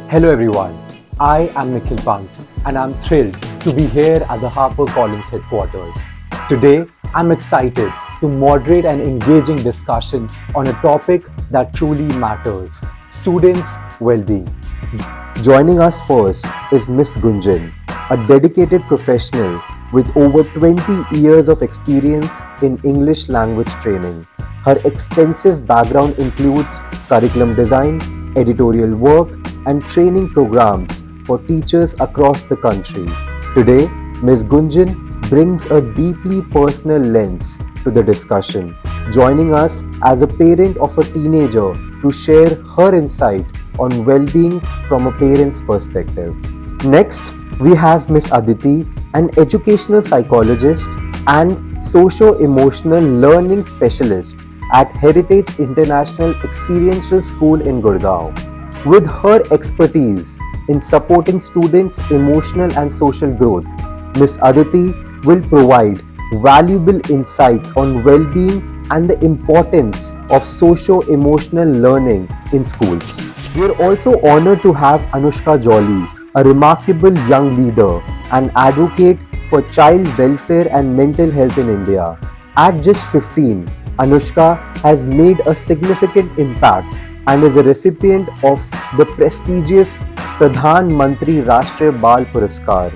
Hello everyone, I am Nikhil Pant and I'm thrilled to be here at the HarperCollins headquarters. Today, I'm excited to moderate an engaging discussion on a topic that truly matters, students' well-being. Joining us first is Ms Gunjan, a dedicated professional with over 20 years of experience in English language training. Her extensive background includes curriculum design, editorial work, and training programs for teachers across the country. Today, Ms. Gunjan brings a deeply personal lens to the discussion, joining us as a parent of a teenager to share her insight on well-being from a parent's perspective. Next, we have Ms. Aditi, an educational psychologist and socio-emotional learning specialist at Heritage International Experiential School in Gurgaon. With her expertise in supporting students' emotional and social growth, Ms. Aditi will provide valuable insights on well-being and the importance of socio-emotional learning in schools. We are also honored to have Anoushka Jolly, a remarkable young leader and advocate for child welfare and mental health in India. At just 15, Anushka has made a significant impact and is a recipient of the prestigious Pradhan Mantri Rashtriya Bal Puraskar,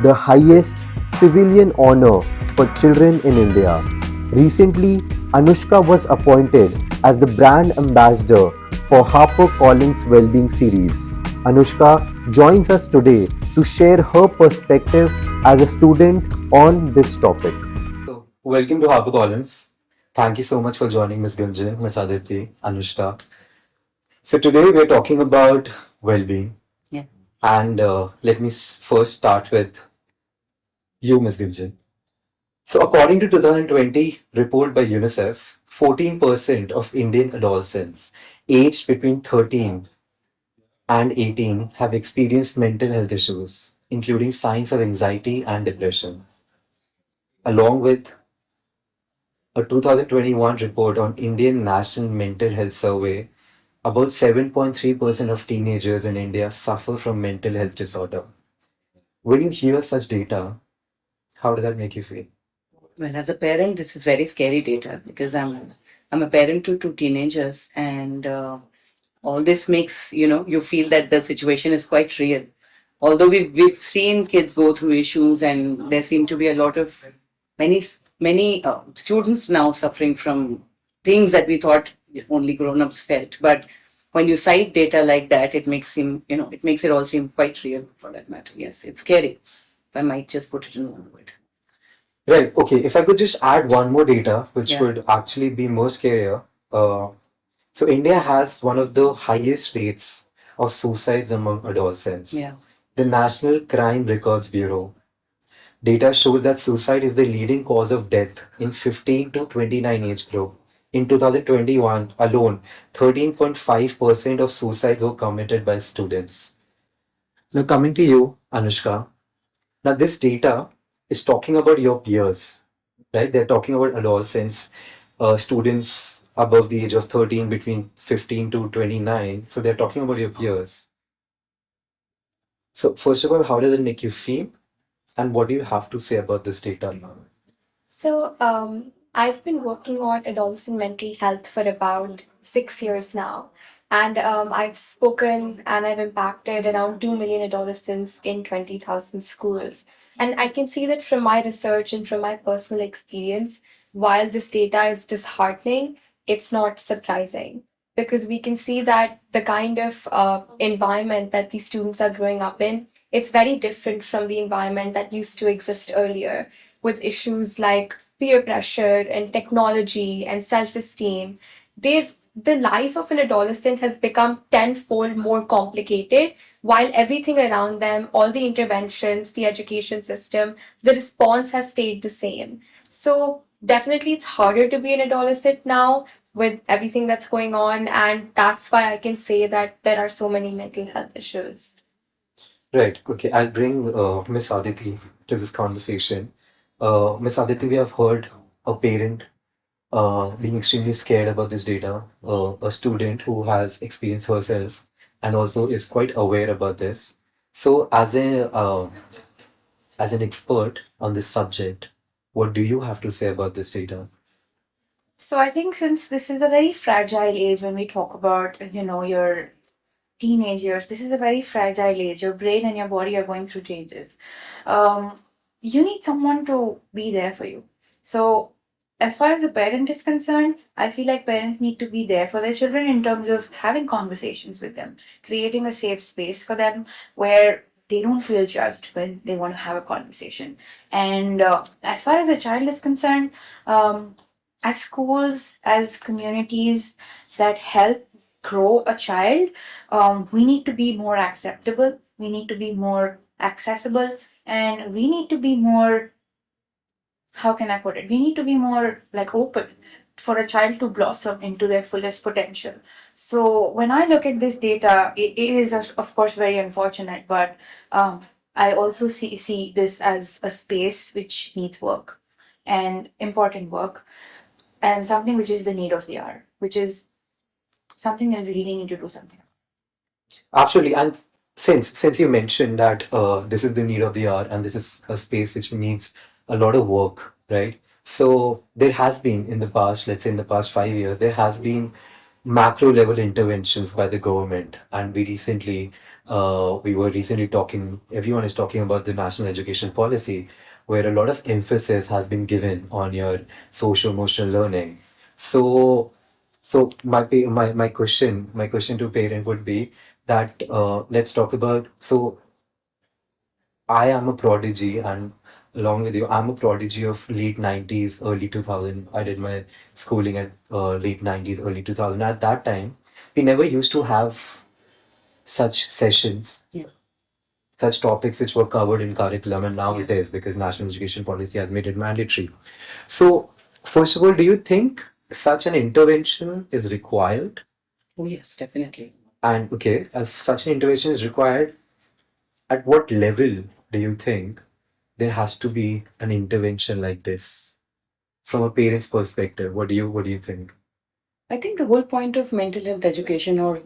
the highest civilian honor for children in India. Recently, Anushka was appointed as the brand ambassador for HarperCollins Wellbeing series. Anushka joins us today to share her perspective as a student on this topic. So, welcome to HarperCollins. Thank you so much for joining Ms. Gunjan, Ms. Aditi, Anushka. So today we're talking about well-being. Yeah. And let me first start with you, Ms. Gunjan. So according to 2020 report by UNICEF, 14% of Indian adolescents aged between 13 and 18 have experienced mental health issues, including signs of anxiety and depression. Along with a 2021 report on Indian National Mental Health Survey, about 7.3% of teenagers in India suffer from mental health disorder. When you hear such data, how does that make you feel? Well, as a parent, this is very scary data because I'm a parent to two teenagers, and all this makes you feel that the situation is quite real. Although we've seen kids go through issues, and there seem to be a lot of many students now suffering from things that we thought only grown-ups felt. But when you cite data like that, it makes it all seem quite real for that matter. Yes, it's scary. I might just put it in one word. Right. Okay. If I could just add one more data, which would actually be more scarier. So India has one of the highest rates of suicides among adolescents. Yeah. The National Crime Records Bureau data shows that suicide is the leading cause of death in 15 to 29 age group. In 2021 alone, 13.5% of suicides were committed by students. Now, coming to you, Anushka. Now, this data is talking about your peers, right? They're talking about adolescents, students above the age of 13, between 15 to 29. So, they're talking about your peers. So, first of all, how does it make you feel? And what do you have to say about this data now? I've been working on adolescent mental health for about 6 years now. And I've spoken and I've impacted around 2 million adolescents in 20,000 schools. And I can see that from my research and from my personal experience, while this data is disheartening, it's not surprising because we can see that the kind of environment that these students are growing up in, it's very different from the environment that used to exist earlier with issues like peer pressure and technology and self-esteem. The life of an adolescent has become tenfold more complicated while everything around them, all the interventions, the education system, the response has stayed the same. So definitely it's harder to be an adolescent now with everything that's going on, and that's why I can say that there are so many mental health issues. Right. Okay. I'll bring Miss Aditi to this conversation. Miss Aditi, we have heard a parent being extremely scared about this data, a student who has experienced herself and also is quite aware about this. So, as an expert on this subject, what do you have to say about this data? So I think since this is a very fragile age when we talk about, your teenage years, this is a very fragile age. Your brain and your body are going through changes. Um, you need someone to be there for you. So as far as the parent is concerned, I feel like parents need to be there for their children in terms of having conversations with them, creating a safe space for them where they don't feel judged when they want to have a conversation. And as far as a child is concerned, um, as schools, as communities that help grow a child, we need to be more acceptable, we need to be more accessible, and we need to be more, how can I put it? We need to be more like open for a child to blossom into their fullest potential. So when I look at this data, it is of course very unfortunate, but I also see this as a space which needs work and important work and something which is the need of the hour, which is something that we really need to do something. Absolutely. And since you mentioned that this is the need of the hour and this is a space which needs a lot of work, right? So there has been in the past, let's say in the past 5 years, there has been macro level interventions by the government. And we were recently talking, everyone is talking about the national education policy, where a lot of emphasis has been given on your social emotional learning. So my question to parent would be that let's talk about. So I am a prodigy, and along with you, I'm a prodigy of late 90s, early 2000. I did my schooling at late 90s, early 2000. At that time, we never used to have such sessions, such topics which were covered in curriculum, and now it is because national education policy has made it mandatory. So, first of all, do you think such an intervention is required? Oh, yes, definitely. And okay, if such an intervention is required, at what level do you think there has to be an intervention like this from a parent's perspective? What do you think? I think the whole point of mental health education or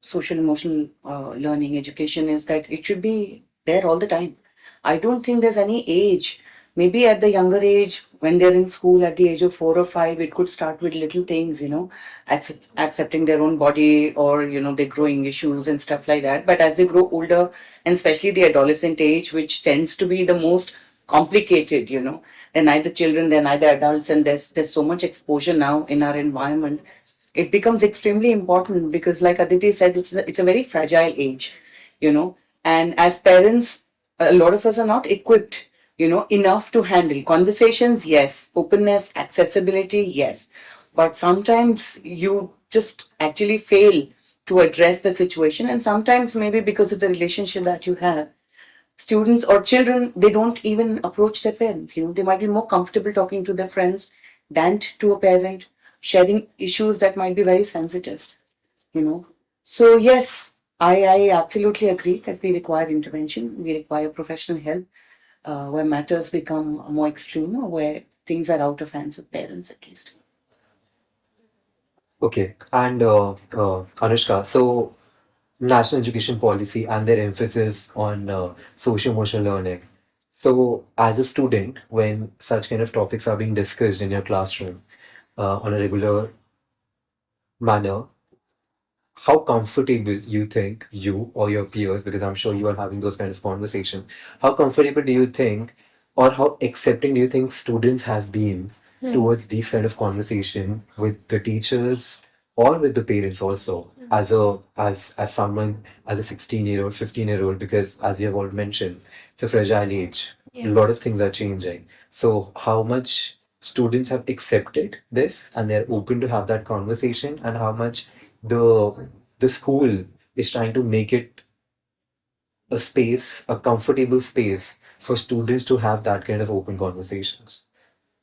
social emotional learning education is that it should be there all the time. I don't think there's any age. Maybe at the younger age, when they're in school at the age of 4 or 5, it could start with little things, accepting their own body or, they're growing issues and stuff like that. But as they grow older, and especially the adolescent age, which tends to be the most complicated, they're neither children, they're neither adults, and there's so much exposure now in our environment. It becomes extremely important because, like Aditi said, it's a very fragile age, and as parents, a lot of us are not equipped, enough to handle conversations. Yes, openness, accessibility, yes, but sometimes you just actually fail to address the situation, and sometimes maybe because of the relationship that you have, students or children, they don't even approach their parents. They might be more comfortable talking to their friends than to a parent, sharing issues that might be very sensitive. you know so yes, I absolutely agree that we require intervention, we require professional help where matters become more extreme or where things are out of hands of parents at least. Okay, and Anushka, so national education policy and their emphasis on social emotional learning. So, as a student, when such kind of topics are being discussed in your classroom on a regular manner, how comfortable you think you or your peers, because I'm sure you are having those kind of conversations, how comfortable do you think or how accepting do you think students have been towards these kind of conversation with the teachers or with the parents also as someone as a 16-year-old 15-year-old, because as we have all mentioned, it's a fragile age. A lot of things are changing. So how much students have accepted this and they're open to have that conversation, and how much the school is trying to make it a space, a comfortable space for students to have that kind of open conversations.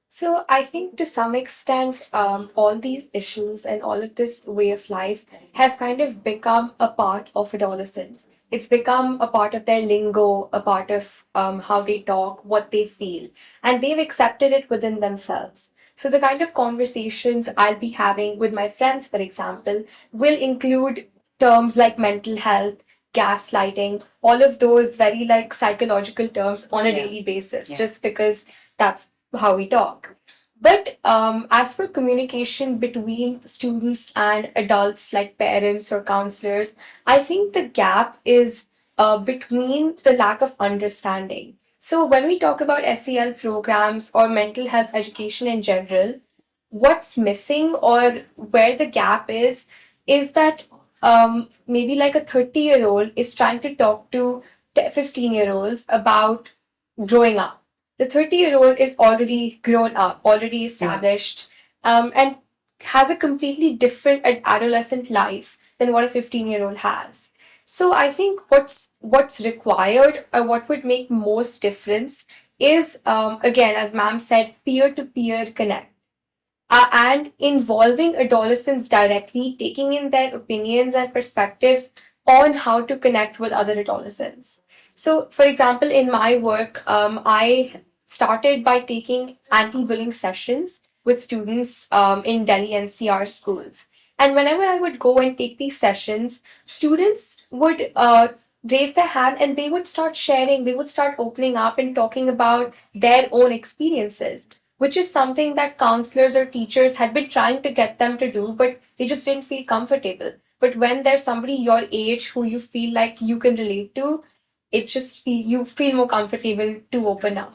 So I think to some extent, all these issues and all of this way of life has kind of become a part of adolescents. It's become a part of their lingo, a part of how they talk, what they feel, and they've accepted it within themselves. So the kind of conversations I'll be having with my friends, for example, will include terms like mental health, gaslighting, all of those very like psychological terms on a daily basis, just because that's how we talk. But as for communication between students and adults like parents or counselors, I think the gap is between the lack of understanding. So when we talk about SEL programs or mental health education in general, what's missing or where the gap is that maybe like a 30-year-old is trying to talk to 15-year-olds about growing up. The 30-year-old is already grown up, already established, and has a completely different adolescent life than what a 15-year-old has. So I think what's required or what would make most difference is again, as ma'am said, peer-to-peer connect and involving adolescents directly, taking in their opinions and perspectives on how to connect with other adolescents. So, for example, in my work, I started by taking anti bullying sessions with students in Delhi NCR schools. And whenever I would go and take these sessions, students would raise their hand and they would start sharing, they would start opening up and talking about their own experiences, which is something that counselors or teachers had been trying to get them to do, but they just didn't feel comfortable. But when there's somebody your age who you feel like you can relate to, you feel more comfortable to open up.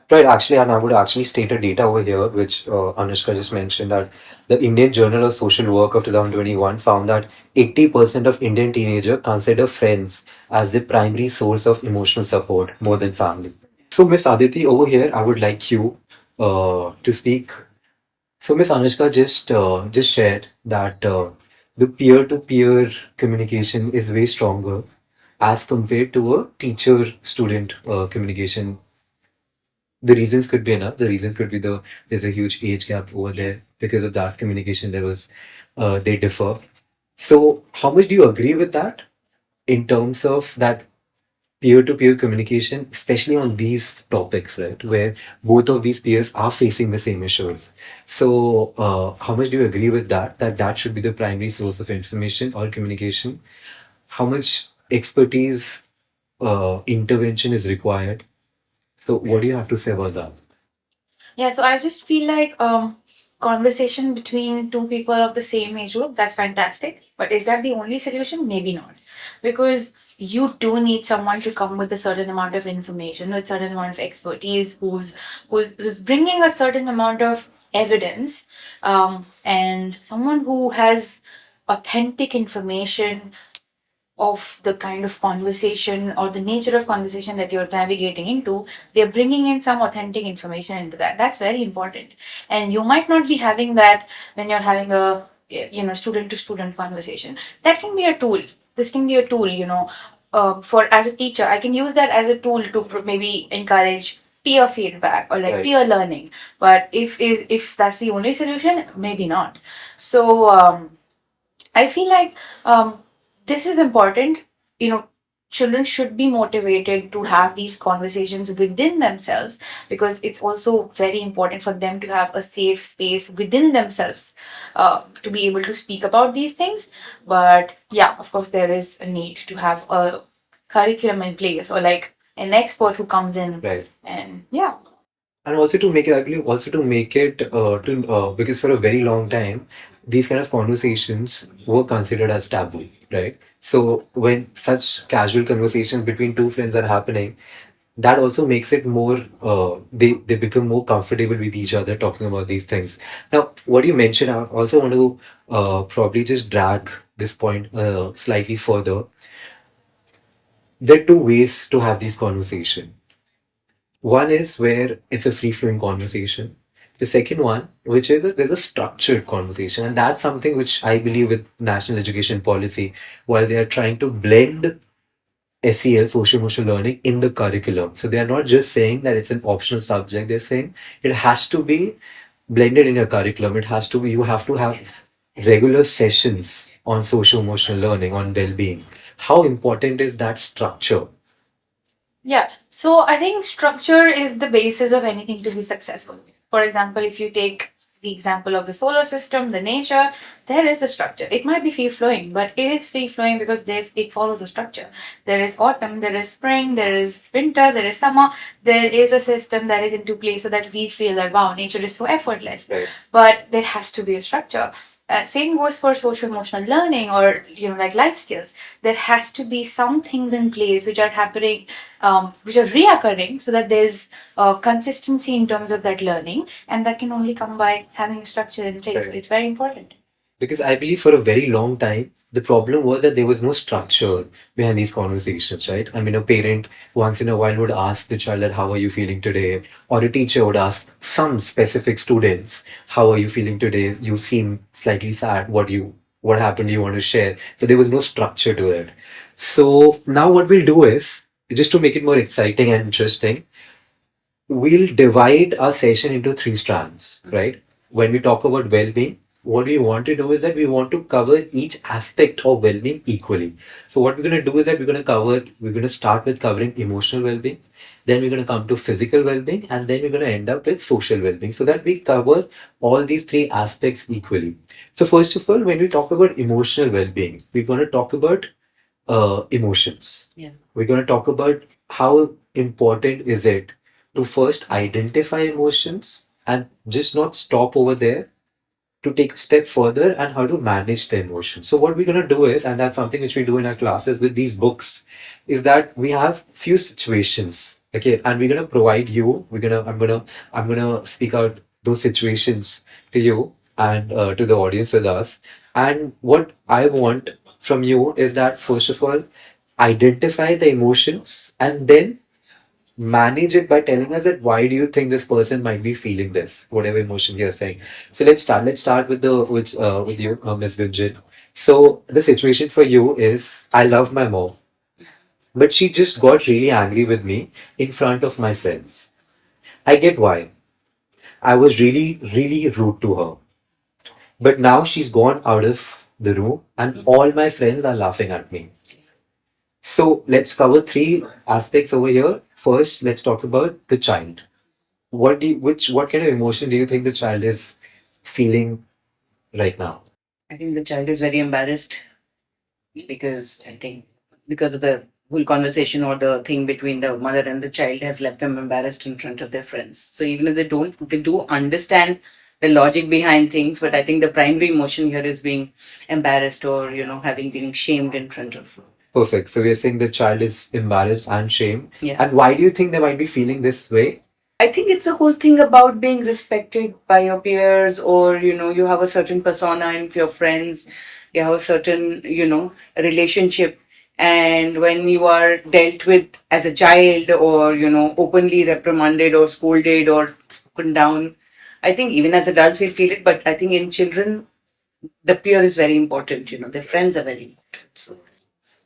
Right, actually, and I would actually state a data over here, which Anushka just mentioned, that the Indian Journal of Social Work of 2021 found that 80% of Indian teenagers consider friends as the primary source of emotional support more than family. So, Miss Aditi, over here, I would like you to speak. So, Miss Anushka just shared that the peer-to-peer communication is way stronger as compared to a teacher-student communication. The reasons could be enough. The reason could be there's a huge age gap over there. Because of that, communication levels they differ. So, how much do you agree with that in terms of that peer-to-peer communication, especially on these topics, right, where both of these peers are facing the same issues? So, how much do you agree with that? That should be the primary source of information or communication. How much expertise intervention is required? So, what do you have to say about that? Yeah, so I just feel like conversation between two people of the same age group, that's fantastic. But is that the only solution? Maybe not. Because you do need someone to come with a certain amount of information, with certain amount of expertise, who's bringing a certain amount of evidence, and someone who has authentic information of the kind of conversation or the nature of conversation that you're navigating into. They're bringing in some authentic information into that. That's very important. And you might not be having that when you're having a student to student conversation. That can be a tool. This can be a tool, for as a teacher, I can use that as a tool to maybe encourage peer feedback or like Right. peer learning. But if that's the only solution, maybe not. So I feel like this is important. Children should be motivated to have these conversations within themselves, because it's also very important for them to have a safe space within themselves to be able to speak about these things. But yeah, of course, there is a need to have a curriculum in place or like an expert who comes in. Right. And yeah. And also to make it, I believe, also to make it to because for a very long time, these kind of conversations were considered as taboo, right? So when such casual conversations between two friends are happening, that also makes it more. They become more comfortable with each other talking about these things. Now, what you mentioned, I also want to probably just drag this point slightly further. There are two ways to have these conversations. One is where it's a free flowing conversation. The second one, which is there's a structured conversation, and that's something which I believe with national education policy, while they are trying to blend SEL, social emotional learning, in the curriculum. So they are not just saying that it's an optional subject, they're saying it has to be blended in your curriculum. It has to be, you have to have regular sessions on social emotional learning, on well being. How important is that structure? Yeah. So I think structure is the basis of anything to be successful. For example, if you take the example of the solar system, the nature, there is a structure. It might be free flowing, but it is free flowing because it follows a structure. There is autumn, there is spring, there is winter, there is summer. There is a system that is into place so that we feel that wow, nature is so effortless. Right. But there has to be a structure. Same goes for socio-emotional learning or like life skills. There has to be some things in place which are happening, which are reoccurring, so that there's consistency in terms of that learning, and that can only come by having a structure in place. So Right. it's very important. Because I believe for a very long time, the problem was that there was no structure behind these conversations, right? I mean, a parent once in a while would ask the child that, how are you feeling today? Or a teacher would ask some specific students, how are you feeling today? You seem slightly sad. What happened? You want to share? But there was no structure to it. So now what we'll do is, just to make it more exciting and interesting, we'll divide our session into three strands, right? When we talk about well-being, what we want to do is that we want to cover each aspect of well-being equally. So what we're going to do is that we're going to start with covering emotional well-being, then we're going to come to physical well-being, and then we're going to end up with social well-being, so that we cover all these three aspects equally. So first of all, when we talk about emotional well-being, we're going to talk about emotions. Yeah. We're going to talk about how important is it to first identify emotions and just not stop over there, to take a step further and how to manage the emotions. So what we're going to do is, and that's something which we do in our classes with these books, is that we have few situations, okay, and we're going to provide you, I'm going to speak out those situations to you and to the audience with us. And what I want from you is that, first of all, identify the emotions and then manage it by telling us that why do you think this person might be feeling this, whatever emotion you're saying. So let's start with with you, Ms Gunjan. So the situation for you is, I love my mom, but she just got really angry with me in front of my friends. I get why. I was really rude to her, but now she's gone out of the room and all my friends are laughing at me. So let's cover three aspects over here. First, let's talk about the child. What kind of emotion do you think the child is feeling right now? I think the child is very embarrassed because I think because of the whole conversation or the thing between the mother and the child has left them embarrassed in front of their friends. So even if they do understand the logic behind things, but I think the primary emotion here is being embarrassed or having been shamed in front of. Perfect. So we are saying the child is embarrassed and shamed. Yeah. And why do you think they might be feeling this way? I think it's a whole thing about being respected by your peers, or you have a certain persona in your friends, you have a certain relationship, and when you are dealt with as a child, or openly reprimanded or scolded or spoken down, I think even as adults we feel it, but I think in children the peer is very important. Their friends are very important. So.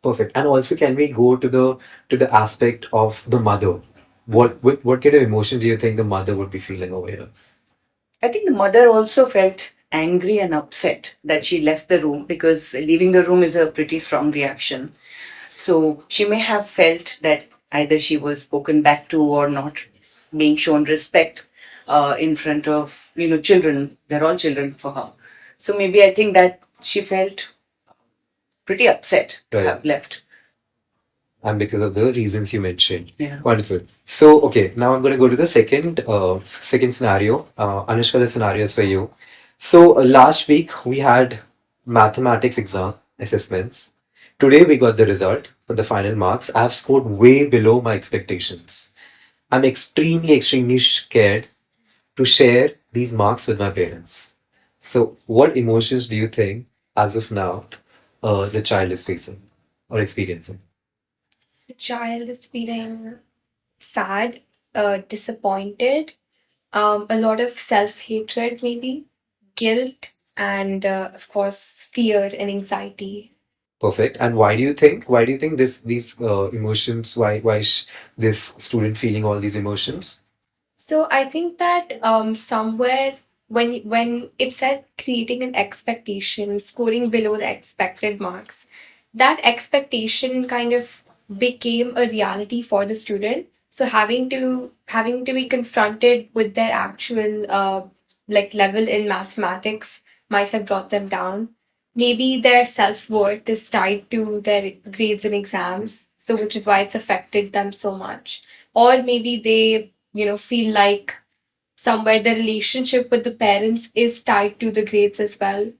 Perfect. And also, can we go to the aspect of the mother? What kind of emotion do you think the mother would be feeling over here? I think the mother also felt angry and upset that she left the room, because leaving the room is a pretty strong reaction. So she may have felt that either she was spoken back to or not being shown respect in front of children. They're all children for her. So maybe I think that she felt pretty upset to Right. have left. And because of the reasons you mentioned. Yeah. Wonderful. So, okay, now I'm going to go to the second scenario. Anushka, the scenario is for you. So, last week we had mathematics exam assessments. Today we got the result for the final marks. I have scored way below my expectations. I'm extremely scared to share these marks with my parents. So, what emotions do you think, as of now, the child is facing or experiencing? The child is feeling sad, disappointed, a lot of self hatred, maybe, guilt, and of course, fear and anxiety. Perfect. And why do you think? Why do you think these emotions? Why is this student feeling all these emotions? So I think that somewhere when it said creating an expectation, scoring below the expected marks, that expectation kind of became a reality for the student. So having to be confronted with their actual level in mathematics might have brought them down. Maybe their self-worth is tied to their grades and exams, so which is why it's affected them so much. Or maybe they, feel like somewhere the relationship with the parents is tied to the grades as well.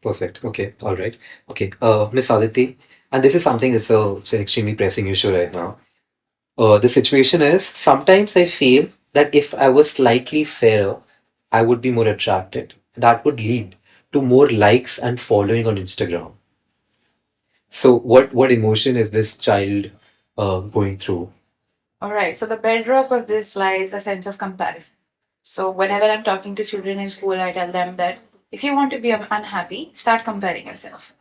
Perfect. Okay. All right. Okay. Miss Aditi, and this is something that's it's an extremely pressing issue right now. The situation is sometimes I feel that if I was slightly fairer, I would be more attracted. That would lead to more likes and following on Instagram. So, what emotion is this child going through? All right. So the bedrock of this lies a sense of comparison. So whenever I'm talking to children in school, I tell them that if you want to be unhappy, start comparing yourself.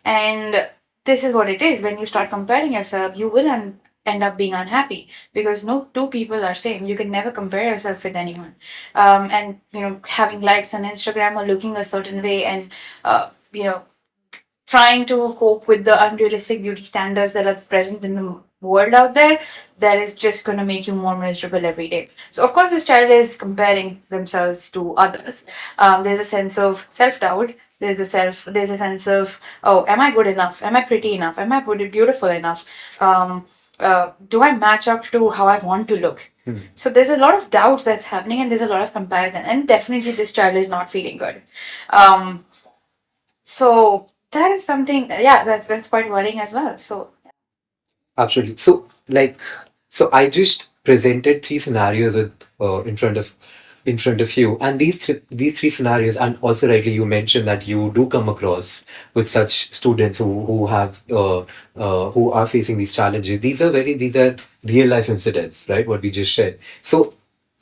And this is what it is. When you start comparing yourself, you will end up being unhappy because no two people are same. You can never compare yourself with anyone. And having likes on Instagram or looking a certain way and trying to cope with the unrealistic beauty standards that are present in the world out there, that is just going to make you more miserable every day. So of course this child is comparing themselves to others. There's a sense of self-doubt. There's a sense of, oh, am I good enough, am I pretty enough, am I beautiful enough, do I match up to how I want to look? So there's a lot of doubt that's happening and there's a lot of comparison, and definitely this child is not feeling good. So that is something, yeah, that's quite worrying as well. So Absolutely. So, so I just presented three scenarios with in front of you, and these three scenarios, and also rightly you mentioned that you do come across with such students who are facing these challenges. These are real life incidents, right? What we just shared. So,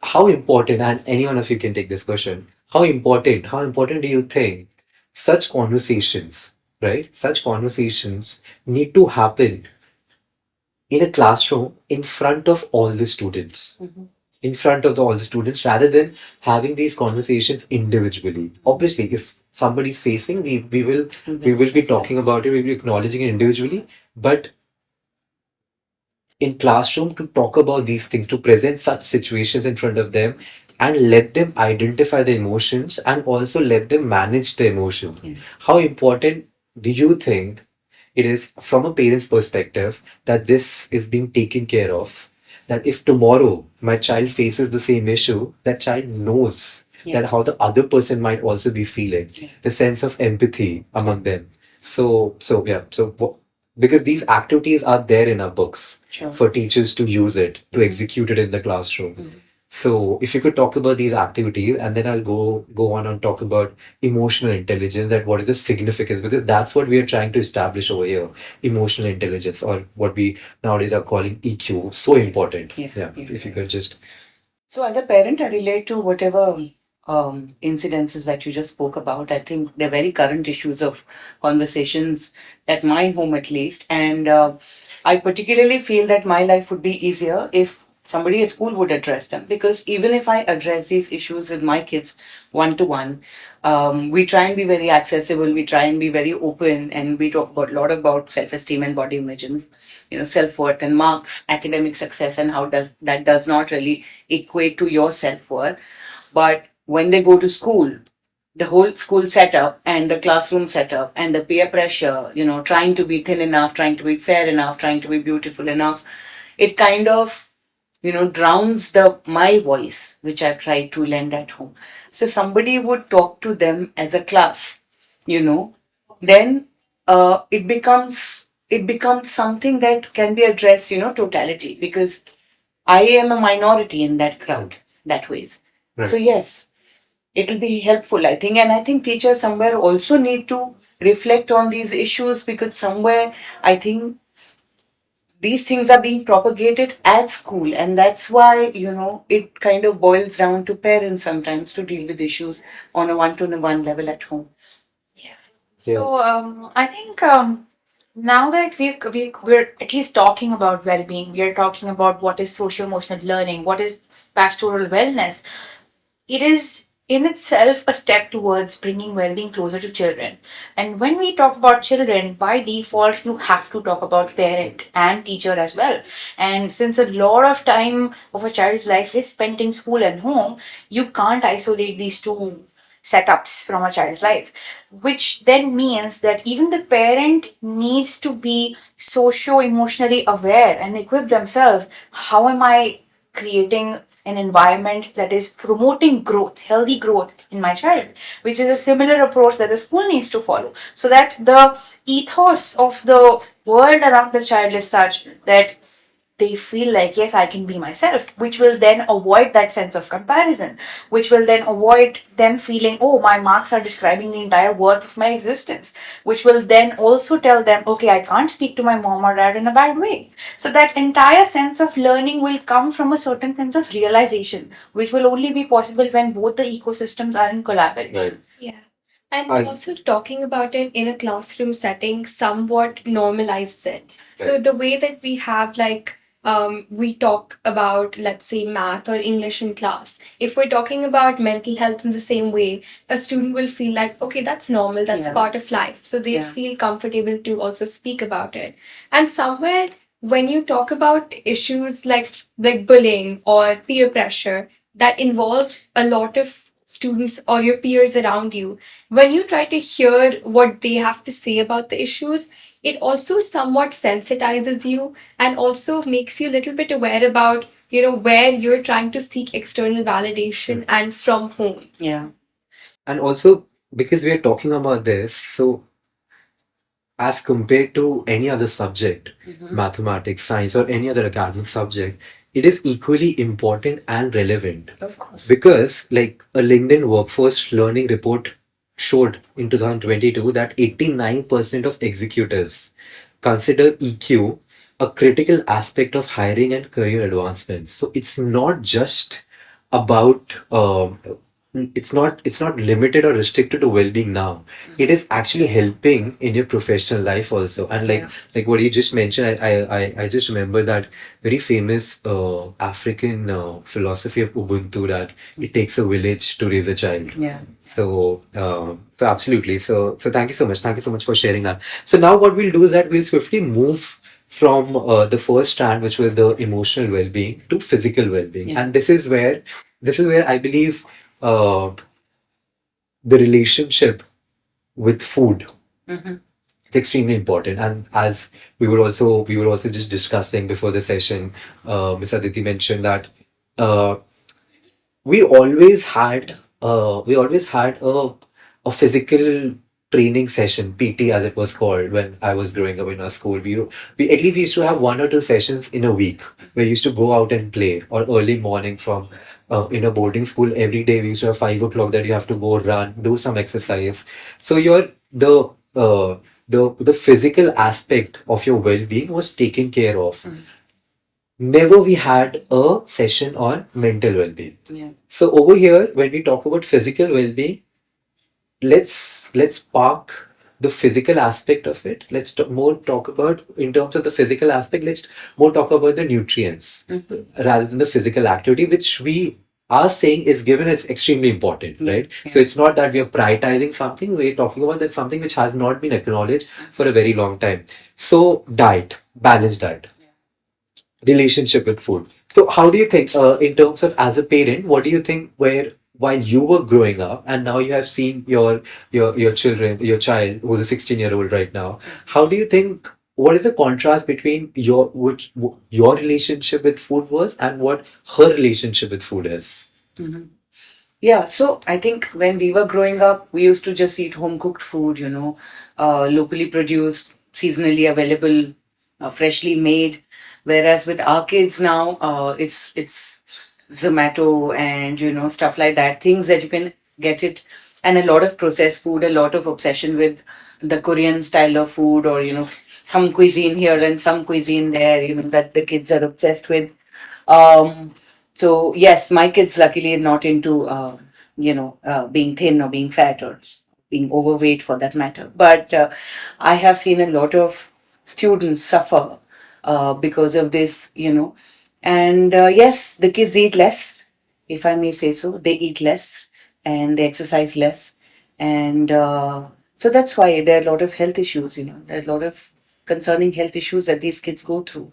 how important, and any one of you can take this question. How important do you think such conversations, right? Such conversations need to happen in a classroom in front of all the students, in front of all the students, rather than having these conversations individually. Obviously, if somebody's facing, we will be talking about it, we'll be acknowledging it individually, but in classroom, to talk about these things, to present such situations in front of them and let them identify the emotions and also let them manage the emotions. How important do you think it is from a parent's perspective that this is being taken care of? That if tomorrow my child faces the same issue, that child knows that how the other person might also be feeling, the sense of empathy among them. So yeah, because these activities are there in our books for teachers to use it, to execute it in the classroom. So if you could talk about these activities, and then I'll go on and talk about emotional intelligence, that what is the significance, because that's what we are trying to establish over here. Emotional intelligence, or what we nowadays are calling EQ, so important. Yeah, if you could just. So, as a parent, I relate to whatever incidences that you just spoke about. I think they're very current issues of conversations at my home, at least. And I particularly feel that my life would be easier if somebody at school would address them. Because even if I address these issues with my kids one to one, we try and be very accessible, we try and be very open, and we talk about a lot about self-esteem and body image and self-worth and marks, academic success, and how does not really equate to your self-worth. But when they go to school, the whole school setup and the classroom setup and the peer pressure, trying to be thin enough, trying to be fair enough, trying to be beautiful enough, it kind of drowns the my voice, which I've tried to lend at home. So somebody would talk to them as a class, then it becomes something that can be addressed, totality, because I am a minority in that crowd that ways. Right. So yes, it'll be helpful, I think, and I think teachers somewhere also need to reflect on these issues, because somewhere I think these things are being propagated at school, and that's why it kind of boils down to parents sometimes to deal with issues on a one-to-one level at home. So I think now that we're at least talking about well-being, we are talking about what is socio-emotional learning, what is pastoral wellness. It is in itself a step towards bringing well-being closer to children. And when we talk about children, by default, you have to talk about parent and teacher as well. And since a lot of time of a child's life is spent in school and home, you can't isolate these two setups from a child's life, which then means that even the parent needs to be socio-emotionally aware and equip themselves. How am I creating an environment that is promoting growth, healthy growth in my child, which is a similar approach that the school needs to follow, so that the ethos of the world around the child is such that they feel like, yes, I can be myself, which will then avoid that sense of comparison, which will then avoid them feeling, oh, my marks are describing the entire worth of my existence, which will then also tell them, okay, I can't speak to my mom or dad in a bad way. So that entire sense of learning will come from a certain sense of realization, which will only be possible when both the ecosystems are in collaboration. Right. Yeah. And I- also talking about it in a classroom setting somewhat normalizes it. So the way that we have we talk about, let's say, math or English in class. If we're talking about mental health in the same way, a student will feel like, okay, that's normal, that's Yeah. part of life. So they'll Yeah. feel comfortable to also speak about it. And somewhere when you talk about issues like bullying or peer pressure that involves a lot of students or your peers around you, when you try to hear what they have to say about the issues, it also somewhat sensitizes you and also makes you a little bit aware about where you're trying to seek external validation and from home. Yeah. And also, because we are talking about this, so as compared to any other subject, mathematics, science, or any other academic subject, it is equally important and relevant. Of course. Because, like a LinkedIn workforce learning report showed in 2022 that 89% of executives consider EQ a critical aspect of hiring and career advancements. So it's not just about it's not limited or restricted to well-being now. It is actually helping in your professional life also. And Yeah. like what you just mentioned, I just remember that very famous African philosophy of Ubuntu, that it takes a village to raise a child. Yeah. So absolutely. So thank you so much. Thank you so much for sharing that. So now what we'll do is that we'll swiftly move from the first strand, which was the emotional well-being, to physical well-being, Yeah. and this is where I believe the relationship with food it's extremely important. And as we were also just discussing before the session, Ms Aditi mentioned that uh, we always had a physical training session, PT as it was called, when I was growing up in our school. We at least used to have 1 or 2 sessions in a week where we used to go out and play, or early morning from in a boarding school every day we used to have 5 o'clock that you have to go run, do some exercise. So your the physical aspect of your well-being was taken care of. Never we had a session on mental well-being. Yeah. So over here, when we talk about physical well-being, let's park the physical aspect of it. Let's more talk about, in terms of the physical aspect, let's more talk about the nutrients rather than the physical activity, which we are saying is given. It's extremely important, right? So it's not that we are prioritizing something. We're talking about that something which has not been acknowledged for a very long time. So diet, balanced diet, relationship with food. So, how do you think, in terms of as a parent, what do you think where while you were growing up and now you have seen your children, your child who's a 16-year-old right now, how do you think? What is the contrast between your relationship with food was and what her relationship with food is? Yeah, so I think when we were growing up, we used to just eat home cooked food, locally produced, seasonally available, freshly made. Whereas with our kids now, it's Zomato and stuff like that, things that you can get it, and a lot of processed food, a lot of obsession with the Korean style of food, or some cuisine here and some cuisine there, that the kids are obsessed with. Um, so yes, my kids luckily are not into being thin or being fat or being overweight for that matter. But I have seen a lot of students suffer because of this, And yes, the kids eat less, if I may say so. They eat less. and they exercise less. And so that's why there are a lot of health issues, there are a lot of concerning health issues that these kids go through,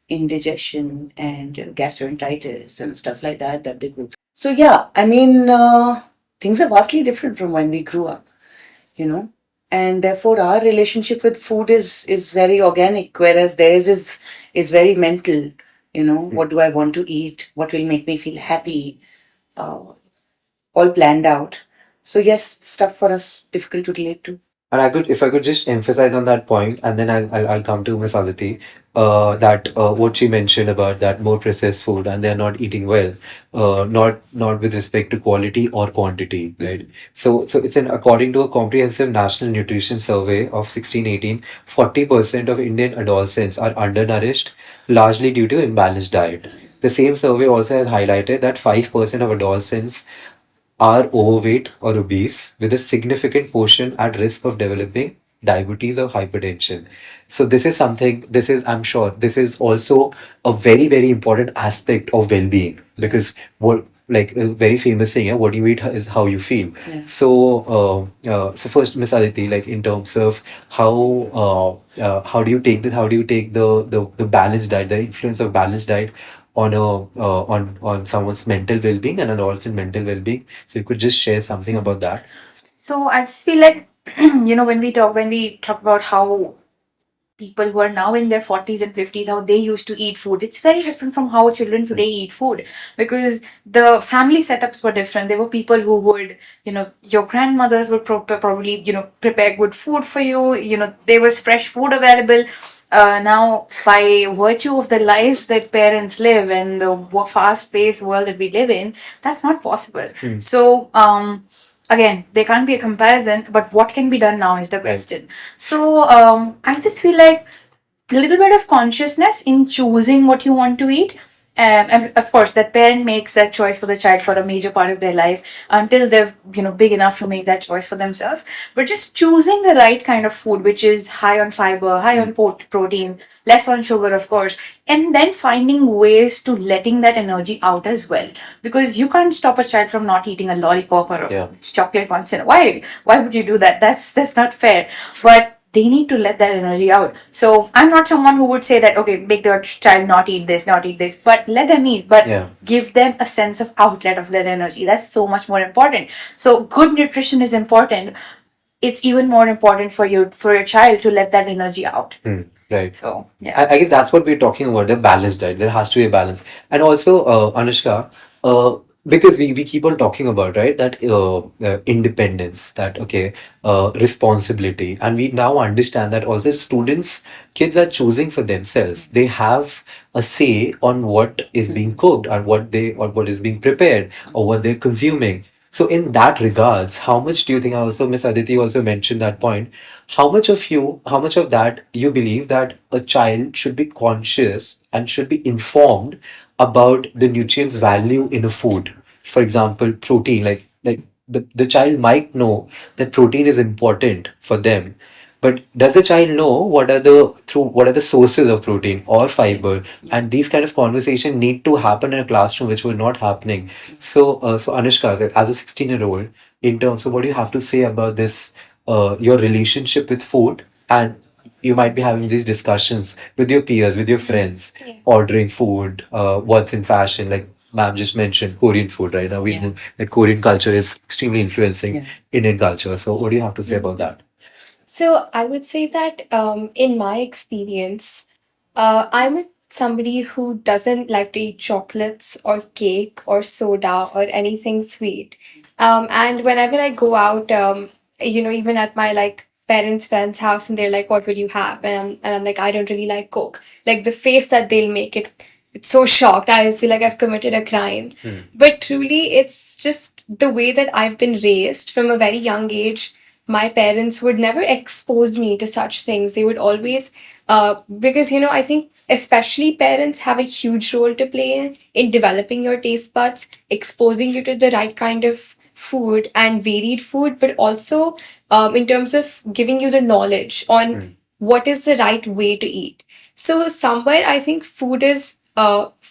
indigestion and gastroenteritis and stuff like that they go through. So yeah, I mean, things are vastly different from when we grew up, and therefore our relationship with food is very organic, whereas theirs is very mental. What do I want to eat? What will make me feel happy? All planned out. So yes, stuff for us difficult to relate to. And if I could just emphasize on that point, and then I'll come to Ms Aditi, that what she mentioned about that more processed food and they're not eating well, not with respect to quality or quantity, right? So it's according to a comprehensive national nutrition survey of 1618, 40% of Indian adolescents are undernourished, largely due to imbalanced diet. The same survey also has highlighted that 5% of adolescents are overweight or obese with a significant portion at risk of developing diabetes or hypertension. So I'm sure this is also a very, very important aspect of well-being, because what, like a very famous saying, yeah, what you eat is how you feel. Yeah. So first, Miss Aditi, like in terms of how do you take the balanced diet, the influence of balanced diet on on someone's mental well-being and also mental well-being. So you could just share something about that. So I just feel like when we talk about how people who are now in their 40s and 50s, how they used to eat food, it's very different from how children today eat food, because the family setups were different. There were people who would, your grandmothers would probably, prepare good food for you. There was fresh food available. Now, by virtue of the lives that parents live and the fast-paced world that we live in, that's not possible. So, again, there can't be a comparison, but what can be done now is the question. So I just feel like a little bit of consciousness in choosing what you want to eat. And of course, that parent makes that choice for the child for a major part of their life until they're big enough to make that choice for themselves. But just choosing the right kind of food, which is high on fiber, high on protein, less on sugar, of course, and then finding ways to letting that energy out as well. Because you can't stop a child from not eating a lollipop or a chocolate once in a while. Why would you do that? That's not fair. But they need to let that energy out. So I'm not someone who would say that, okay, make their child not eat this, but let them eat, but give them a sense of outlet of that energy. That's so much more important. So good nutrition is important. It's even more important for your child to let that energy out. Right. So yeah, I guess that's what we're talking about, the balanced diet. There has to be a balance. And also, Anushka, because we keep on talking about, right, that independence, that, okay, responsibility. And we now understand that also kids are choosing for themselves. They have a say on what is being cooked and what is being prepared or what they're consuming. So in that regards, how much do you think, also Miss Aditi also mentioned that point, how much of that you believe that a child should be conscious and should be informed about the nutrients value in a food? For example, protein, like the child might know that protein is important for them, but does the child know what are the sources of protein or fiber? And these kind of conversation need to happen in a classroom, which were not happening. So Anushka, as a 16-year-old, in terms of what you have to say about this, your relationship with food, and you might be having these discussions with your peers, with your friends, ordering food, what's in fashion, like ma'am just mentioned Korean food right now. We know that Korean culture is extremely influencing Indian culture. So what do you have to say about that? So I would say that in my experience, I'm somebody who doesn't like to eat chocolates or cake or soda or anything sweet. And whenever I go out, even at my like parents' friends' house, and they're like, "What will you have?" And I'm like, "I don't really like Coke." Like the face that they'll make it's so shocked. I feel like I've committed a crime. But truly, it's just the way that I've been raised from a very young age. My parents would never expose me to such things. They would always, because, I think especially parents have a huge role to play in developing your taste buds, exposing you to the right kind of food and varied food, but also in terms of giving you the knowledge on what is the right way to eat. So somewhere I think food is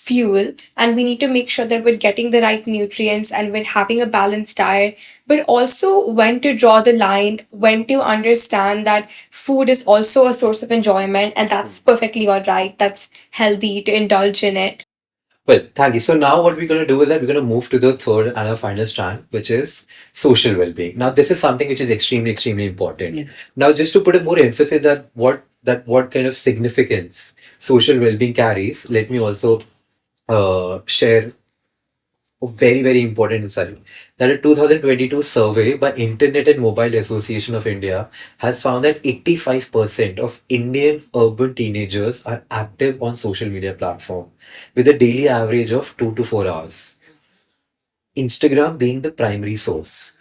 fuel, and we need to make sure that we're getting the right nutrients and we're having a balanced diet, but also when to draw the line, when to understand that food is also a source of enjoyment and that's perfectly all right, that's healthy to indulge in it. Well, thank you. So now what we're going to do is that we're going to move to the third and our final strand, which is social well-being. Now, this is something which is extremely, extremely important. Yeah. Now, just to put a more emphasis that what kind of significance social well-being carries, let me also share a very, very important insight that a 2022 survey by Internet and Mobile Association of India has found that 85% of Indian urban teenagers are active on social media platform with a daily average of 2 to 4 hours. Instagram being the primary source.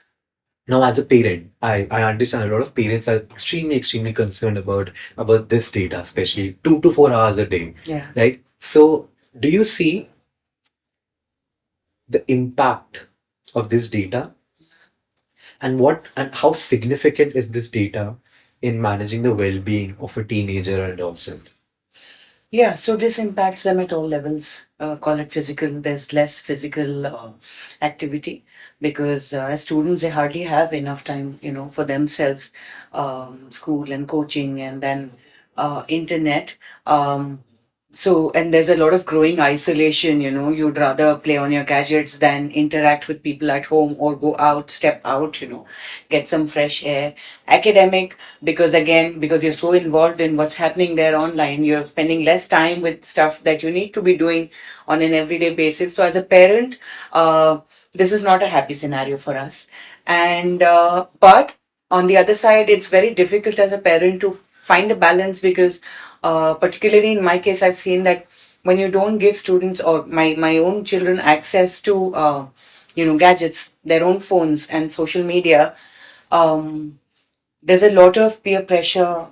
Now, as a parent, I understand a lot of parents are extremely, extremely concerned about this data, especially 2 to 4 hours a day, Yeah. right? So, do you see the impact of this data and what and how significant is this data in managing the well-being of a teenager or adolescent? Yeah, so this impacts them at all levels. Call it physical. There's less physical activity because as students they hardly have enough time, for themselves, school and coaching, and then internet. And there's a lot of growing isolation. You'd rather play on your gadgets than interact with people at home or go out, step out. Get some fresh air. Academic, because you're so involved in what's happening there online, you're spending less time with stuff that you need to be doing on an everyday basis. So as a parent, this is not a happy scenario for us. And but on the other side, it's very difficult as a parent to find a balance because particularly in my case, I've seen that when you don't give students or my own children access to gadgets, their own phones and social media, um, there's a lot of peer pressure.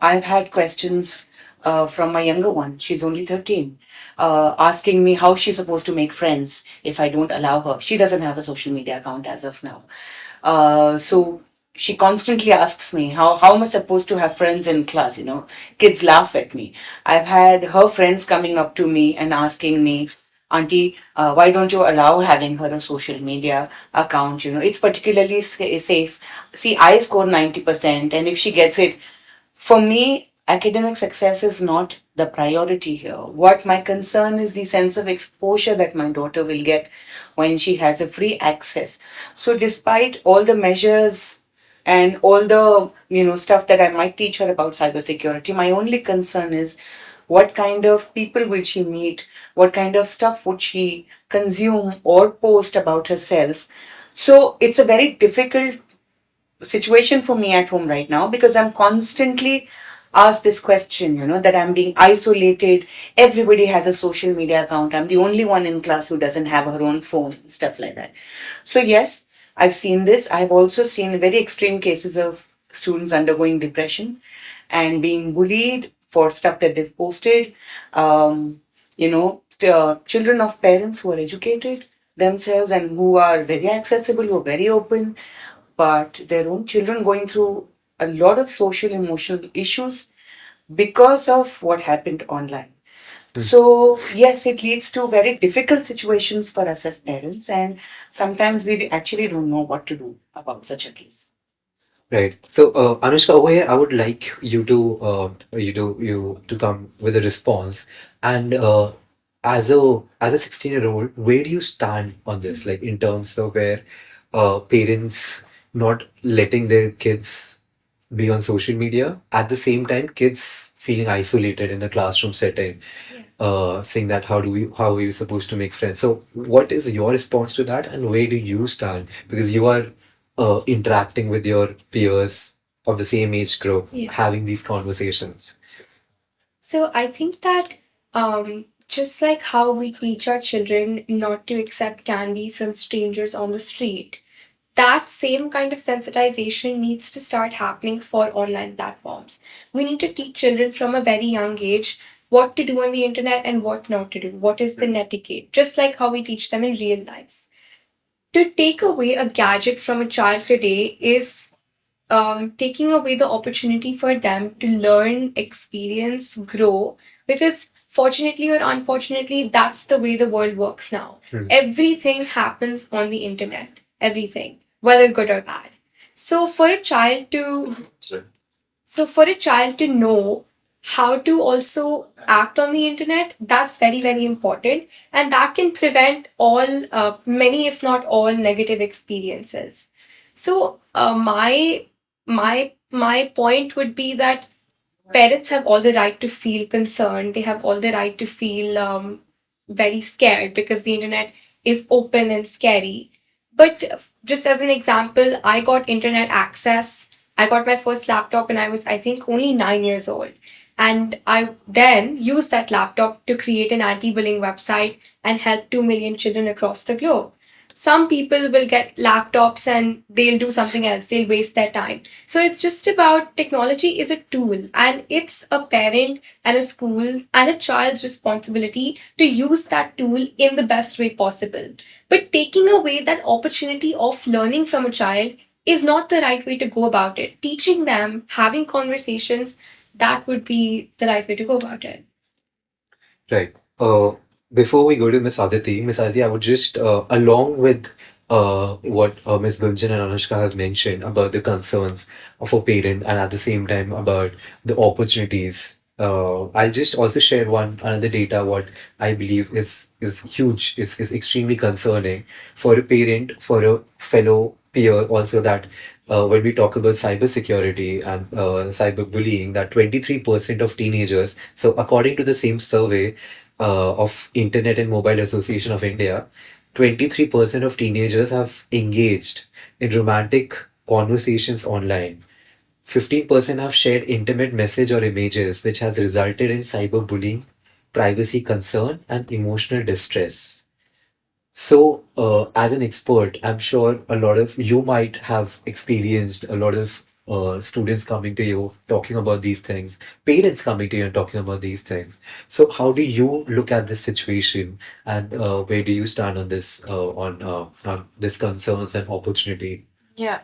I've had questions from my younger one. She's only 13, asking me how she's supposed to make friends if I don't allow her. She doesn't have a social media account as of now. So she constantly asks me, how am I supposed to have friends in class? Kids laugh at me. I've had her friends coming up to me and asking me, Auntie, why don't you allow having her a social media account? It's particularly safe. See, I score 90%, and if she gets it, for me, academic success is not the priority here. What my concern is the sense of exposure that my daughter will get when she has a free access. So, despite all the measures and all the stuff that I might teach her about cybersecurity, my only concern is what kind of people will she meet, what kind of stuff would she consume or post about herself. So it's a very difficult situation for me at home right now because I'm constantly asked this question, that I'm being isolated. Everybody has a social media account. I'm the only one in class who doesn't have her own phone, stuff like that. So, yes, I've seen this. I've also seen very extreme cases of students undergoing depression and being bullied for stuff that they've posted. Children of parents who are educated themselves and who are very accessible, who are very open, but their own children going through a lot of social emotional issues because of what happened online. So, yes, it leads to very difficult situations for us as parents, and sometimes we actually don't know what to do about such a case. Right. So, Anushka, over here, I would like you to come with a response. And as a 16-year-old, where do you stand on this? Like in terms of where parents not letting their kids be on social media, at the same time, kids feeling isolated in the classroom setting, saying that how are you supposed to make friends? So, what is your response to that, and where do you stand? Because you are interacting with your peers of the same age group, Yeah. having these conversations. So I think that just like how we teach our children not to accept candy from strangers on the street, that same kind of sensitization needs to start happening for online platforms. We need to teach children from a very young age what to do on the internet and what not to do. What is the netiquette? Just like how we teach them in real life. To take away a gadget from a child today is taking away the opportunity for them to learn, experience, grow. Because Fortunately or unfortunately, that's the way the world works now. Everything happens on the internet. Everything, whether good or bad. So for a child to so for a child to know how to also act on the internet, that's very, very important. And that can prevent many, if not all, negative experiences. So my point would be that parents have all the right to feel concerned. They have all the right to feel very scared because the internet is open and scary. But just as an example, I got internet access. I got my first laptop when I was, I think, only 9 years old. And I then used that laptop to create an anti bullying website and help 2 million children across the globe. Some people will get laptops and they'll do something else, they'll waste their time. So it's just about technology is a tool, and it's a parent and a school and a child's responsibility to use that tool in the best way possible. But taking away that opportunity of learning from a child is not the right way to go about it. Teaching them, having conversations, that would be the right way to go about it. Right. Before we go to Miss Aditi, I would just, along with what Miss Gunjan and Anushka have mentioned about the concerns of a parent and at the same time about the opportunities, I'll just also share one another data what I believe is huge, is extremely concerning for a parent, for a fellow peer also that when we talk about cybersecurity and cyberbullying, that 23% of teenagers, so according to the same survey of Internet and Mobile Association of India, 23% of teenagers have engaged in romantic conversations online. 15% have shared intimate message or images, which has resulted in cyberbullying, privacy concern, and emotional distress. So, as an expert, I'm sure a lot of you might have experienced a lot of students coming to you talking about these things, parents coming to you and talking about these things. So, how do you look at this situation, and where do you stand on this on this concerns and opportunity? Yeah.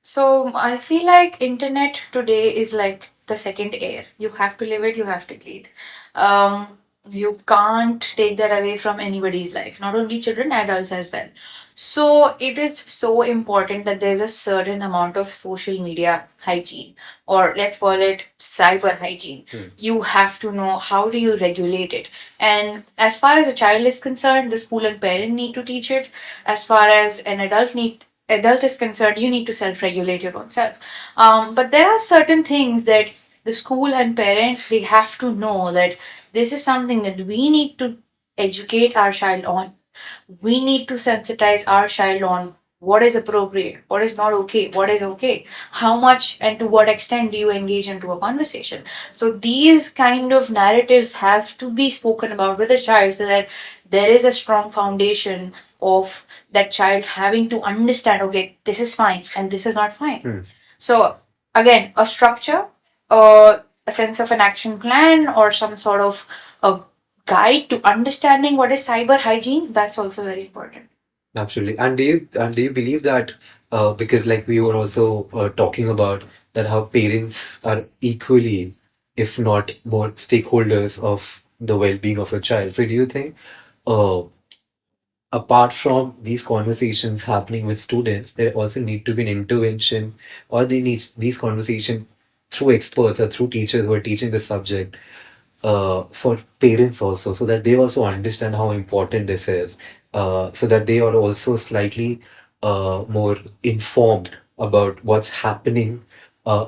So I feel like internet today is like the second air. You have to live it, you have to breathe. You can't take that away from anybody's life, not only children, adults as well. So it is so important that there's a certain amount of social media hygiene, or let's call it cyber hygiene. You have to know how do you regulate it. And as far as a child is concerned, the school and parent need to teach it. As far as an adult is concerned, you need to self-regulate your own self. But there are certain things that the school and parents, they have to know that this is something that we need to educate our child on. We need to sensitize our child on what is appropriate, what is not okay, what is okay, how much and to what extent do you engage into a conversation. So these kind of narratives have to be spoken about with a child so that there is a strong foundation of that child having to understand, okay, this is fine and this is not fine. So again, a structure, a sense of an action plan, or some sort of a guide to understanding what is cyber hygiene, that's also very important. Absolutely. And do you believe that because like we were also talking about that how parents are equally, if not more, stakeholders of the well-being of a child. So do you think uh, apart from these conversations happening with students, there also need to be an intervention, or they need these conversations through experts or through teachers who are teaching the subject for parents also, so that they also understand how important this is, so that they are also slightly more informed about what's happening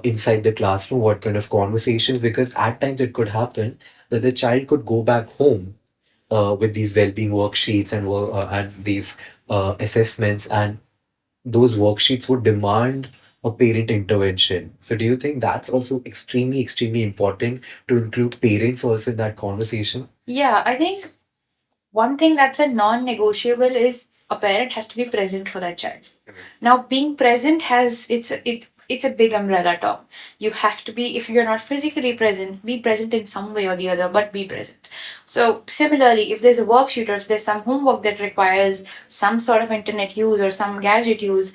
inside the classroom, what kind of conversations, because at times it could happen that the child could go back home with these well-being worksheets and these assessments, and those worksheets would demand a parent intervention. So do you think that's also extremely, extremely important to include parents also in that conversation? Yeah, I think one thing that's a non-negotiable is a parent has to be present for that child. Now, being present has it's a big umbrella term. You have to be, if you're not physically present, be present in some way or the other, but be present. So similarly, if there's a worksheet or if there's some homework that requires some sort of internet use or some gadget use,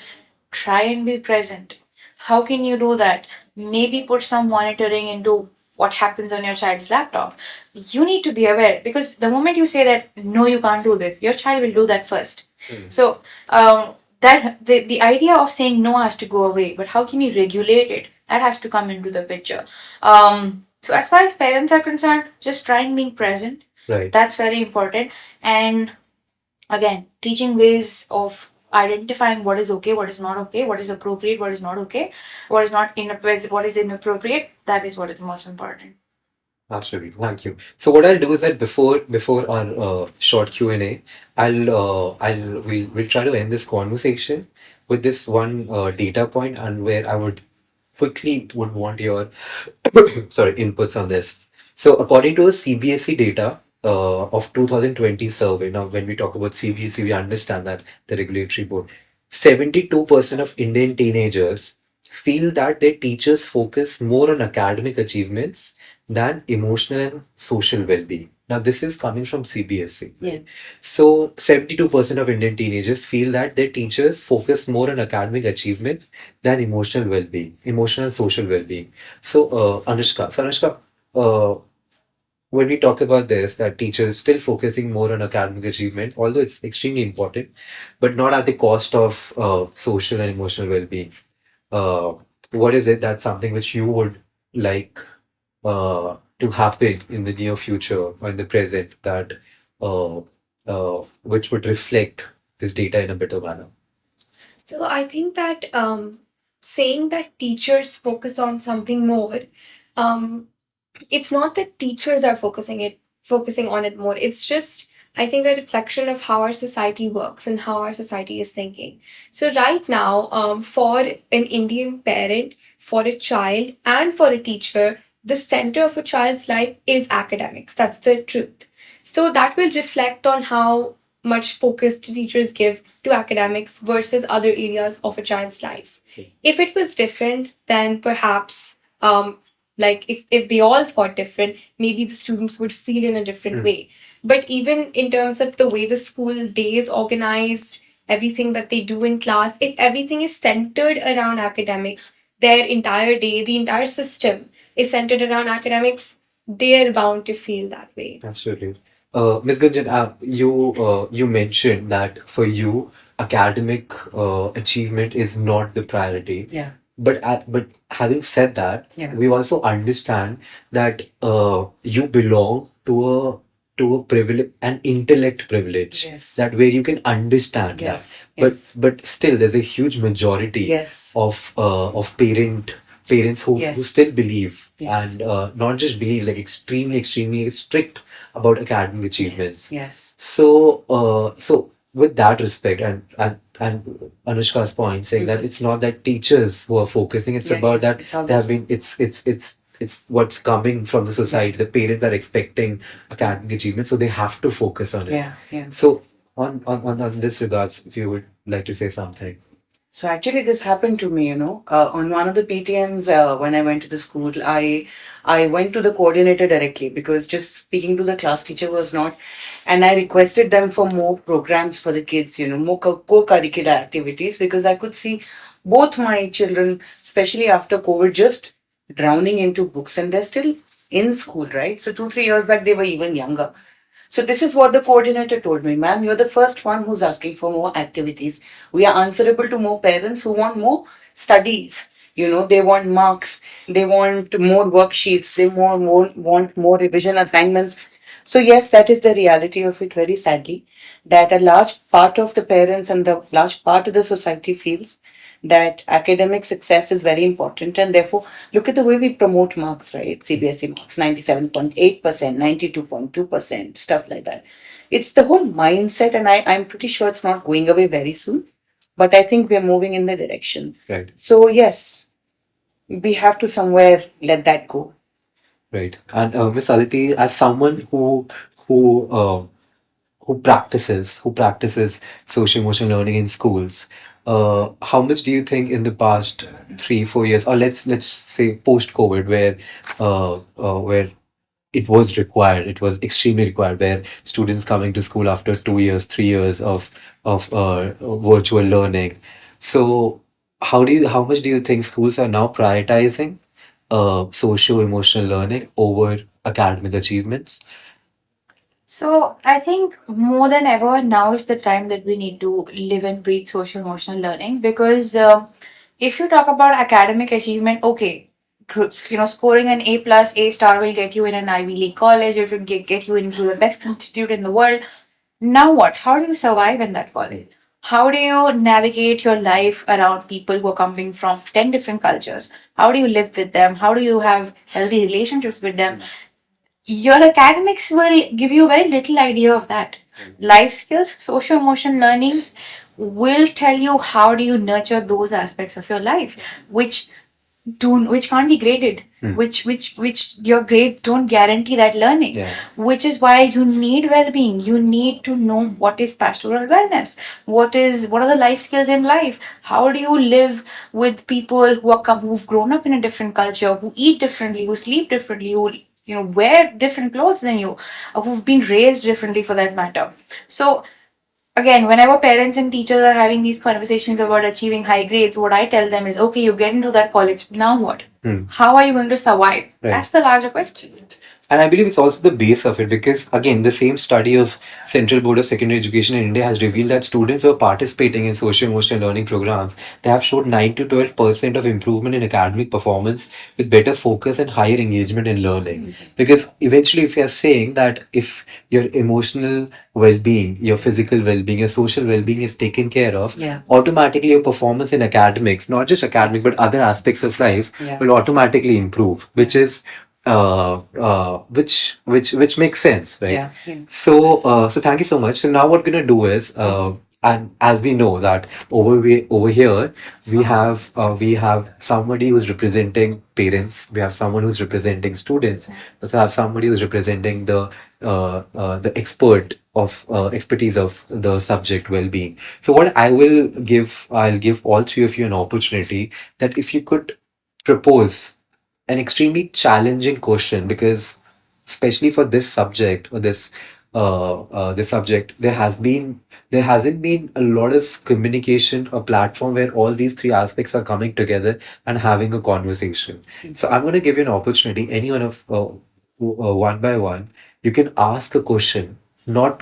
try and be present. How can you do that? Maybe put some monitoring into what happens on your child's laptop. You need to be aware, because the moment you say that no, you can't do this, your child will do that first. So that the idea of saying no has to go away, but how can you regulate it? That has to come into the picture. So as far as parents are concerned, just trying being present. Right. That's very important. And again, teaching ways of identifying what is okay, what is not okay, what is appropriate, what is not okay, what is not inappropriate, what is inappropriate. That is what is most important. Absolutely. Thank you. So what I'll do is that before our short Q&A, we'll try to end this conversation with this one data point, and where I would want your inputs on this. So according to a CBSE data of 2020 survey, now when we talk about CBSE, we understand that the regulatory board, 72% of Indian teenagers feel that their teachers focus more on academic achievements than emotional and social well-being. Now, this is coming from CBSE. Yeah. So, 72% of Indian teenagers feel that their teachers focus more on academic achievement than emotional well-being, emotional and social well-being. So, Anushka, uh, when we talk about this, that teachers still focusing more on academic achievement, although it's extremely important, but not at the cost of social and emotional well-being. Uh, what is it that's something which you would like to happen in the near future or in the present, that uh, which would reflect this data in a better manner? So I think that saying that teachers focus on something more, um, it's not that teachers are focusing on it more. It's just, I think, a reflection of how our society works and how our society is thinking. So right now, for an Indian parent, for a child, and for a teacher, the center of a child's life is academics. That's the truth. So that will reflect on how much focus the teachers give to academics versus other areas of a child's life. If it was different, then perhaps like if they all thought different, maybe the students would feel in a different way. But even in terms of the way the school day is organized, everything that they do in class, if everything is centered around academics, their entire day, the entire system is centered around academics, they're bound to feel that way. Absolutely. Ms. Gunjan, you mentioned that for you, academic achievement is not the priority. Yeah. But having said that, Yeah. we also understand that you belong to a privilege, an intellect privilege, Yes. that where you can understand Yes. that. But Yes. but still, there's a huge majority Yes. of parents who Yes. still believe, Yes. and not just believe, like extremely strict about academic achievements. Yes. So with that respect, and Anushka's point, saying that it's not that teachers who are focusing, it's Yeah, about yeah. that It's all they have this- been, it's what's coming from the society. The parents are expecting academic achievement, so they have to focus on it. Yeah. Yeah. So on this regards, if you would like to say something. So actually, this happened to me. On one of the PTMs when I went to the school, I went to the coordinator directly, because just speaking to the class teacher was not, and I requested them for more programs for the kids. More co-curricular activities, because I could see both my children, especially after COVID, just drowning into books, and they're still in school, right? So 2-3 years back, they were even younger. So this is what the coordinator told me, ma'am, you're the first one who's asking for more activities. We are answerable to more parents who want more studies. They want marks, they want more worksheets, they want more revision assignments. So yes, that is the reality of it, very sadly, that a large part of the parents and the large part of the society feels that academic success is very important, and therefore look at the way we promote marks, right? CBSE marks 97.8%, 92.2%, stuff like that. It's the whole mindset, and I'm pretty sure it's not going away very soon, but I think we're moving in the direction. Right. So yes, we have to somewhere let that go. Right. And Ms. Aditi, as someone who uh, who practices social emotional learning in schools, how much do you think in the past 3-4 years, or let's say post COVID, where it was extremely required, where students coming to school after 2 years, 3 years of virtual learning. So how much do you think schools are now prioritizing socio-emotional learning over academic achievements? So I think more than ever now is the time that we need to live and breathe social emotional learning, because if you talk about academic achievement, okay, scoring an A plus A star will get you in an Ivy League college. It will get you into the best institute in the world. Now what? How do you survive in that college? How do you navigate your life around people who are coming from 10 different cultures? How do you live with them? How do you have healthy relationships with them? Your academics will give you very little idea of that. Life skills, social emotion learning will tell you how do you nurture those aspects of your life, which can't be graded, which your grade don't guarantee that learning. Yeah. Which is why you need well-being. You need to know what is pastoral wellness, what are the life skills in life, how do you live with people who've grown up in a different culture, who eat differently, who sleep differently, who wear different clothes than you, who've been raised differently for that matter. So again, whenever parents and teachers are having these conversations about achieving high grades, what I tell them is, okay, you get into that college, now what? How are you going to survive? Right. That's the larger question. And I believe it's also the base of it because, again, the same study of Central Board of Secondary Education in India has revealed that students who are participating in social emotional learning programs, they have showed 9 to 12% of improvement in academic performance with better focus and higher engagement in learning. Because eventually, if you're saying that if your emotional well-being, your physical well-being, your social well-being is taken care of, Yeah. automatically your performance in academics, not just academic, but other aspects of life Yeah. will automatically improve, which is which makes sense, right? Yeah. Yeah. So thank you so much. So now what we're gonna do is, and as we know that over here we have somebody who's representing parents, we have someone who's representing students, we also have somebody who's representing the expert of expertise of the subject well-being. So what I'll give all three of you an opportunity that if you could propose an extremely challenging question because especially for this subject or this subject there hasn't been a lot of communication or platform where all these three aspects are coming together and having a conversation. So I'm going to give you an opportunity, any one of one by one you can ask a question, not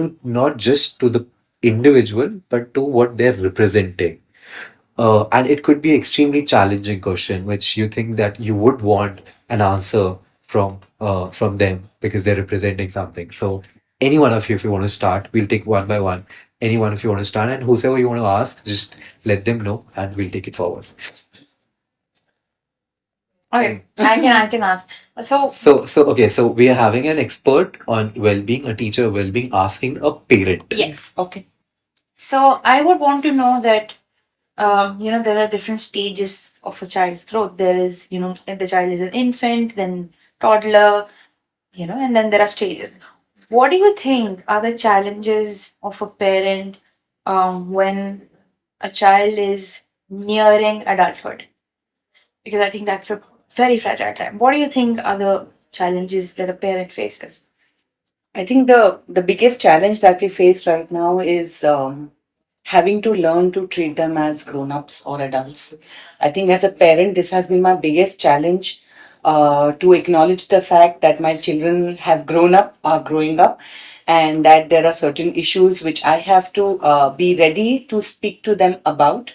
just to the individual but to what they're representing, and it could be extremely challenging question which you think that you would want an answer from them because they're representing something. So any one of you, if you want to start, we'll take one by one. Any one of you want to start, and whosoever you want to ask, just let them know, and we'll take it forward. Okay, I can ask. So okay, so we are having an expert on well-being, a teacher of well-being, asking a parent. Yes. Okay. So I would want to know that there are different stages of a child's growth. There is, the child is an infant, then toddler, and then there are stages. What do you think are the challenges of a parent when a child is nearing adulthood? Because I think that's a very fragile time. What do you think are the challenges that a parent faces? I think the biggest challenge that we face right now is having to learn to treat them as grown-ups or adults. I think as a parent, this has been my biggest challenge, to acknowledge the fact that my children have grown up, are growing up, and that there are certain issues which I have to be ready to speak to them about.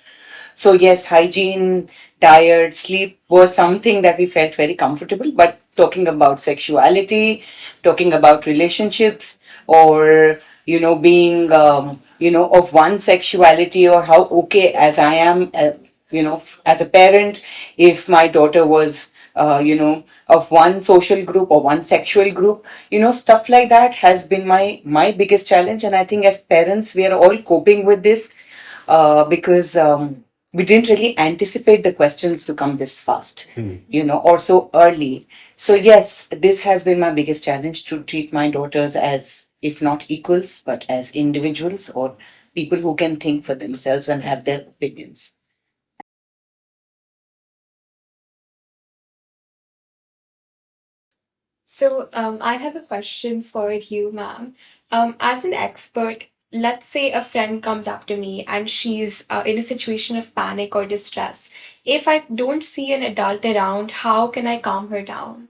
So yes, hygiene, diet, sleep was something that we felt very comfortable. But talking about sexuality, talking about relationships, or being of one sexuality, or how okay as I am, as a parent, if my daughter was of one social group or one sexual group, stuff like that has been my biggest challenge. And I think as parents, we are all coping with this because we didn't really anticipate the questions to come this fast, or so early. So, yes, this has been my biggest challenge, to treat my daughters as, if not equals, but as individuals or people who can think for themselves and have their opinions. So, I have a question for you, ma'am. As an expert let's say a friend comes up to me and she's in a situation of panic or distress. If I don't see an adult around, how can I calm her down?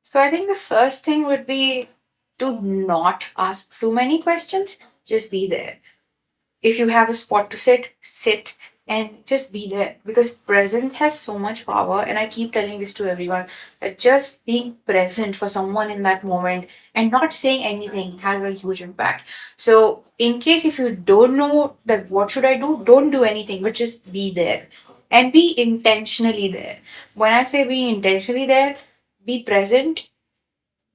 So I think the first thing would be to not ask too many questions, just be there. If you have a spot to sit, sit and just be there, because presence has so much power. And I keep telling this to everyone that just being present for someone in that moment and not saying anything has a huge impact. So in case if you don't know that what should I do, don't do anything, but just be there and be intentionally there. When I say be intentionally there, be present.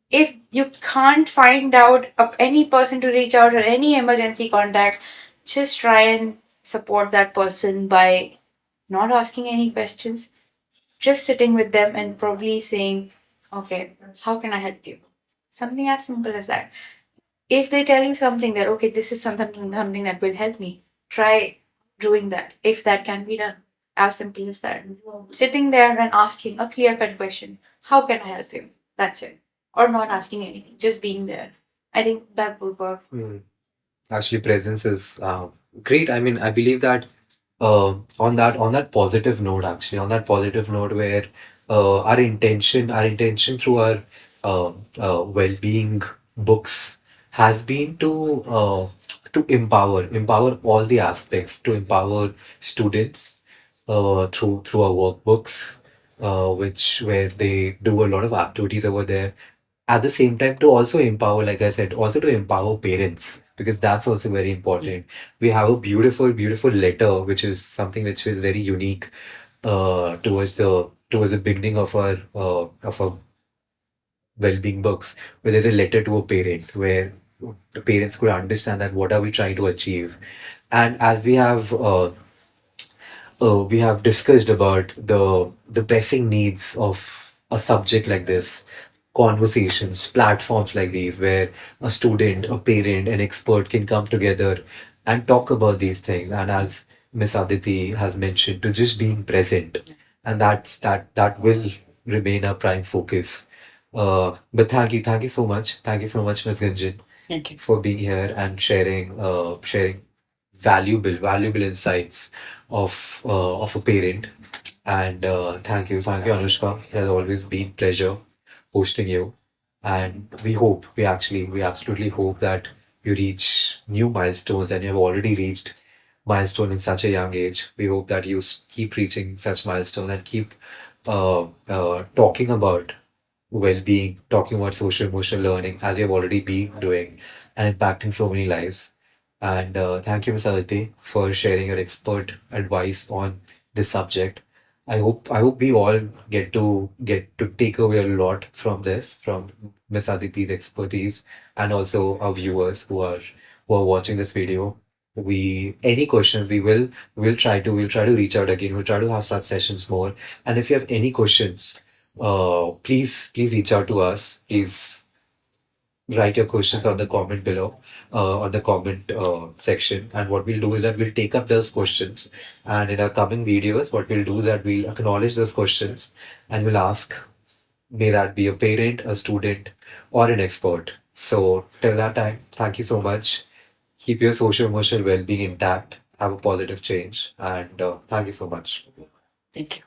If you can't find out of any person to reach out or any emergency contact, just try and support that person by not asking any questions, just sitting with them and probably saying, okay, how can I help you? Something as simple as that. If they tell you something that, okay, this is something that will help me, try doing that if that can be done. As simple as that. Sitting there and asking a clear cut question, how can I help you? That's it. Or not asking anything, just being there. I think that would work. Actually, presence is great. I mean, I believe that on that positive note, actually, on that positive note, where our intention through our well-being books has been to empower all the aspects, to empower students through our workbooks, which where they do a lot of activities over there, at the same time to also empower, like I said, also to empower parents, because that's also very important. We have a beautiful letter, which is something which is very unique towards the beginning of our well-being books, where there's a letter to a parent, where the parents could understand that what are we trying to achieve. And as we have discussed about the pressing needs of a subject like this, conversations, platforms like these, where a student, a parent, an expert can come together and talk about these things. And as Miss Aditi has mentioned, to just being present, and that will remain our prime focus. But thank you so much, Miss Gunjan, Thank you. for being here and sharing valuable insights of a parent. And thank you, Anushka. It has always been pleasure hosting you. And we absolutely hope that you reach new milestones, and you have already reached milestone in such a young age. We hope that you keep reaching such milestones and keep talking about well-being, talking about social emotional learning, as you've already been doing, and impacting so many lives. And thank you, Ms. Aditi, for sharing your expert advice on this subject. I hope we all get to take away a lot from this, from Ms. Aditi's expertise, and also our viewers who are watching this video. We any questions, we'll try to reach out again. We'll try to have such sessions more. And if you have any questions, please reach out to us. Please write your questions on the comment below, on the comment section. And what we'll do is that we'll take up those questions, and in our coming videos, what we'll do is that we'll acknowledge those questions, and we'll ask, may that be a parent, a student, or an expert. So till that time, thank you so much. Keep your social emotional well-being intact. Have a positive change, and thank you so much. Thank you.